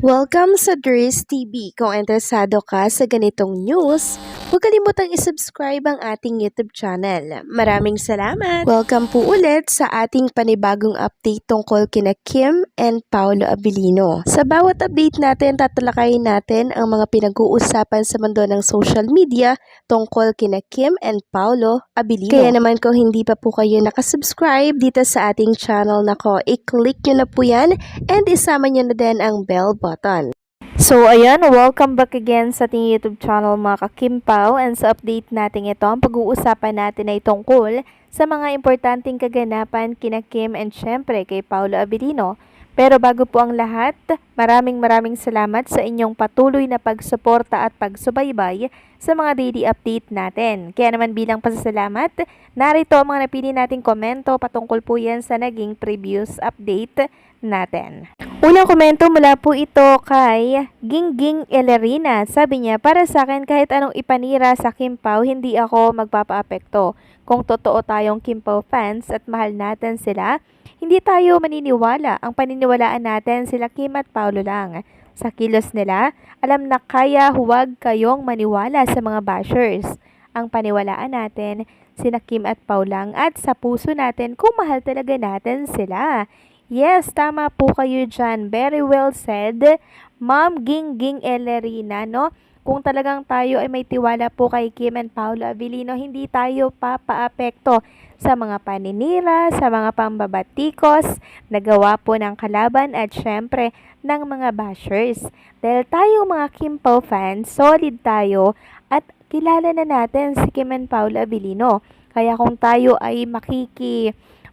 Welcome sa Dries TV. Kung interesado ka sa ganitong news, huwag kalimutang isubscribe ang ating YouTube channel. Maraming salamat! Welcome po ulit sa ating panibagong update tungkol kina Kim and Paolo Abilino. Sa bawat update natin, tatalakayin natin ang mga pinag-uusapan sa mundo ng social media tungkol kina Kim and Paolo Abilino. Kaya naman kung hindi pa po kayo nakasubscribe dito sa ating channel nako, i-click nyo na po yan and isama nyo na din ang bell button. So ayan, welcome back again sa ating YouTube channel mga ka-Kimpaw, and sa update natin ito, ang pag-uusapan natin ay tungkol sa mga importanteng kaganapan kina Kim and syempre kay Paolo Abilino. Pero bago po ang lahat, maraming salamat sa inyong patuloy na pagsuporta at pagsubaybay sa mga daily update natin. Kaya naman bilang pasasalamat, narito ang mga napili nating komento patungkol po yan sa naging previous update natin. Unang komento mula po ito kay Gingging Elerina. Sabi niya, para sa akin kahit anong ipanira sa Kimpaw, hindi ako magpapaapekto. Kung totoo tayong Kimpaw fans at mahal natin sila, hindi tayo maniniwala. Ang paniniwalaan natin sila Kim at Paolo lang. Sa kilos nila, alam na kaya huwag kayong maniwala sa mga bashers. Ang paniwalaan natin sina Kim at Paolo lang at sa puso natin kung mahal talaga natin sila. Yes, tama po kayo dyan. Very well said, Ma'am Gingging Elerina, no? Kung talagang tayo ay may tiwala po kay Kim and Paolo Abilino, hindi tayo papaapekto sa mga paninira, sa mga pambabatikos, nagawa po ng kalaban at syempre ng mga bashers. Dahil tayo mga Kimpaw fans, solid tayo at kilala na natin si Kim and Paolo Abilino. Kaya kung tayo ay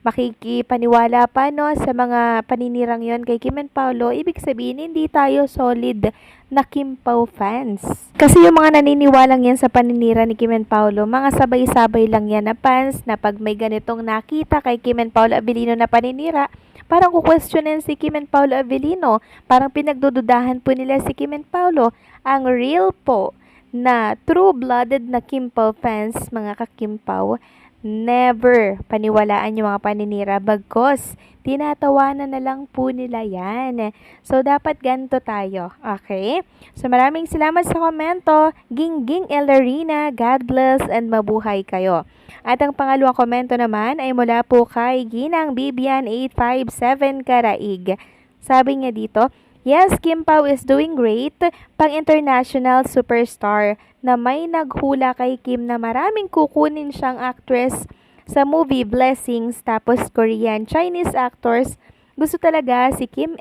makikipaniwala pa no sa mga paninirang yon kay Kim and Paolo, ibig sabihin hindi tayo solid na Kimpaw fans. Kasi yung mga naniniwalang yan sa paninira ni Kim and Paolo, mga sabay-sabay lang yan na fans na pag may ganitong nakita kay Kim and Paolo Abilino na paninira, parang kukwestiyonin si Kim and Paolo Abilino, parang pinagdududahan po nila si Kim and Paolo. Ang real po na true-blooded na Kimpaw fans, mga ka-Kimpaw, never paniwalaan yung mga paninira, bagkos tinatawanan na lang po nila yan. So dapat ganito tayo, okay? So maraming salamat sa komento, Gingging Elerina, God bless and mabuhay kayo. At ang pangalawang komento naman ay mula po kay Ginang Bibian 857 Karaig. Sabi niya dito, yes, Kimpaw is doing great, pang-international superstar na may naghula kay Kim na maraming kukunin siyang actress sa movie Blessings, tapos Korean, Chinese actors. Gusto talaga si Kim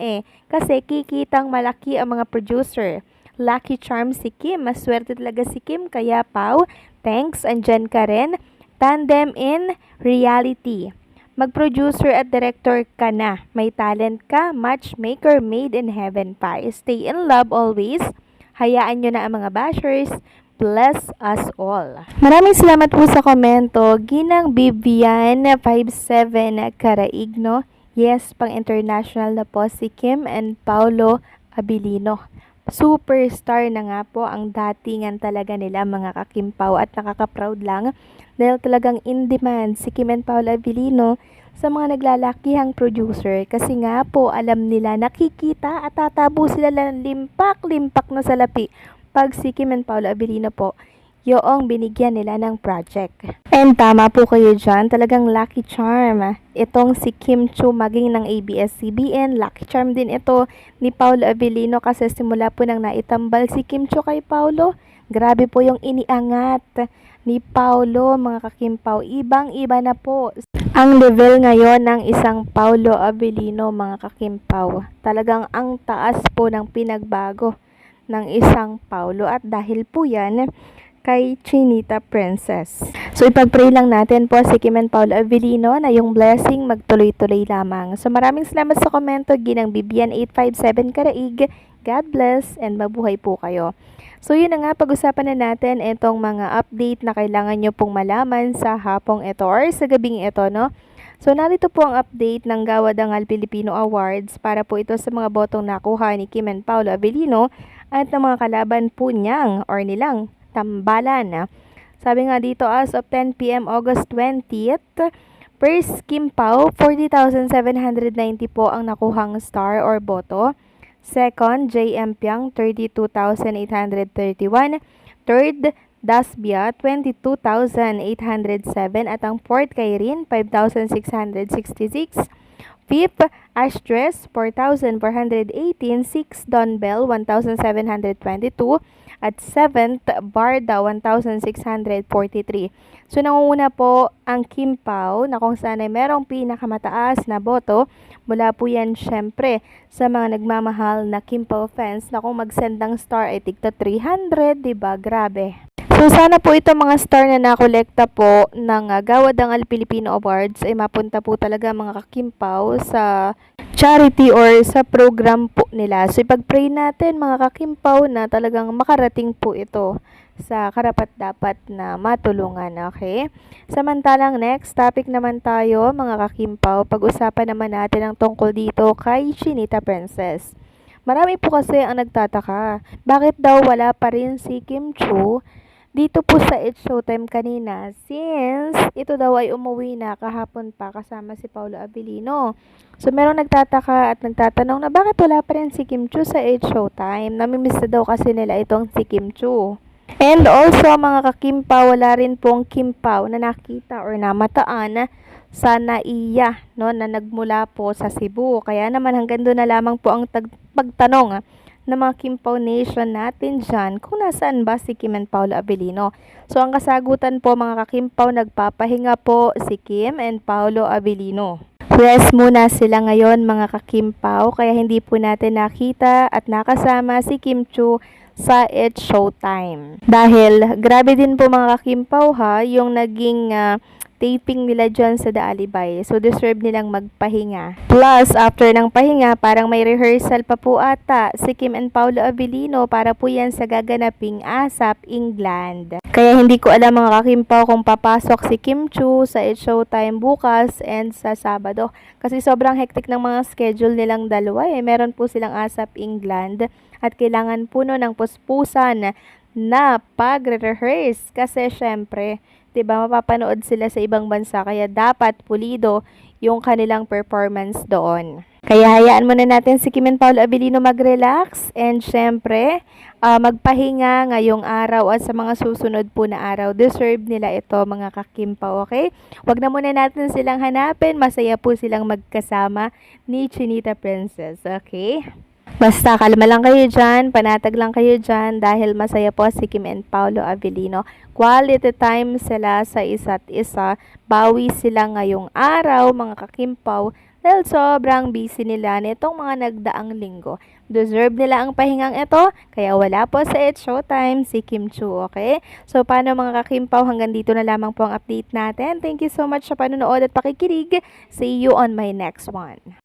kasi kikitang malaki ang mga producer. Lucky charm si Kim, maswerte talaga si Kim, kaya Pau, thanks, andyan ka rin. Tandem in reality. Mag-producer at director ka na. May talent ka, matchmaker made in heaven pa. Stay in love always. Hayaan nyo na ang mga bashers. Bless us all. Maraming salamat po sa komento. Ginang Bibian 57 Karaig, no? Yes, pang-international na po si Kim and Paolo Abilino. Superstar na nga po ang datingan talaga nila mga ka-Kimpaw at nakaka-proud lang dahil talagang in demand si Kim and Paolo Abilino sa mga naglalakihang producer kasi nga po alam nila nakikita at tatabo sila ng limpak na salapi pag si Kim and Paolo Abilino po yung binigyan nila ng project. And tama po kayo dyan, talagang lucky charm itong si Kim Chiu maging ng ABS-CBN. Lucky charm din ito ni Paolo Abilino kasi simula po nang naitambal si Kim Chiu kay Paolo, grabe po yung iniangat ni Paolo, mga ka-Kimpaw. Ibang-iba na po ang level ngayon ng isang Paolo Abilino, mga ka-Kimpaw. Talagang ang taas po ng pinagbago ng isang Paolo at dahil po yan kay Chinita Princess. So ipag-pray lang natin po si Kim and Paolo Abilino na yung blessing magtuloy-tuloy lamang. So maraming salamat sa komento, Ginang Bibian 857 Karaig. God bless and mabuhay po kayo. So yun na nga, pag-usapan na natin itong mga update na kailangan nyo pong malaman sa hapong ito or sa gabing ito, no? So narito po ang update ng Gawadangal Filipino Awards para po ito sa mga botong nakuha ni Kim and Paolo Abilino at ng mga kalaban po niyang or nilang tambalan. Sabi nga dito, as of 10 PM August 20th, First Kimpaw, 40,790 po ang nakuhang star or boto. Second, JM Piang, 32,831. Third, Dasbia, 22,807. At ang fourth kay Rin, 5,666. Fifth, Astres, 4,418. Sixth, Donbell, 1,722. At seventh, Barda, 1,643. So, nangunguna po ang Kim Pao na kung saan ay merong pinakamataas na boto. Mula po yan syempre sa mga nagmamahal na Kim Pao fans na kung mag-send ng star ay tigta 300, diba? Grabe. So, sana po ito mga star na nakolekta po ng Gawad Dangal Filipino Awards ay mapunta po talaga mga kakimpaw sa charity or sa program po nila. So, ipag-pray natin mga kakimpaw na talagang makarating po ito sa karapat-dapat na matulungan, okay? Samantalang next topic naman tayo mga kakimpaw, pag-usapan naman natin ang tungkol dito kay Chinita Princess. Marami po kasi ang nagtataka, bakit daw wala pa rin si Kim Chiu dito po sa It's Showtime kanina, since ito daw ay umuwi na kahapon pa kasama si Paolo Abilino. So, merong nagtataka at nagtatanong na bakit wala pa rin si Kim Chiu sa It's Showtime. Namimiss na daw kasi nila itong si Kim Chiu. And also, mga kakimpaw, wala rin pong kimpaw na nakita or namataan sa naiya, no, na nagmula po sa Cebu. Kaya naman hanggang doon na lamang po ang pagtanong ng mga Kimpaw Nation natin dyan kung nasaan ba si Kim and Paolo Abilino. So, ang kasagutan po mga kakimpaw, nagpapahinga po si Kim and Paolo Abilino. Rest muna sila ngayon mga kakimpaw, kaya hindi po natin nakita at nakasama si Kim Chiu sa It's Showtime. Dahil grabe din po mga kakimpaw ha, yung naging taping nila dyan sa The Alibay. So, deserve nilang magpahinga. Plus, after ng pahinga, parang may rehearsal pa po ata si Kim and Paolo Abilino para po yan sa gaganaping ASAP England. Kaya hindi ko alam mga kakimpaw kung papasok si Kim Chiu sa It's Showtime bukas and sa Sabado. Kasi sobrang hectic ng mga schedule nilang dalawa eh. Meron po silang ASAP England at kailangan po no ng puspusan na pagre-rehearse. Kasi syempre, diba, mapapanood sila sa ibang bansa kaya dapat pulido yung kanilang performance doon. Kaya hayaan muna natin si Kim and Paolo Abilino mag-relax and syempre magpahinga ngayong araw at sa mga susunod po na araw. Deserve nila ito mga kakimpaw, okay? Wag na muna natin silang hanapin. Masaya po silang magkasama ni Chinita Princess, okay? Basta kalma lang kayo dyan, panatag lang kayo dyan dahil masaya po si Kim and Paolo Abilino. Quality time sila sa isa't isa. Bawi sila ngayong araw mga kakimpaw dahil sobrang busy nila nitong mga nagdaang linggo. Deserve nila ang pahingang ito, kaya wala po sa It's Showtime si Kim Chiu, okay? So, paano mga kakimpaw, hanggang dito na lamang po ang update natin. Thank you so much sa panonood at pakikinig. See you on my next one.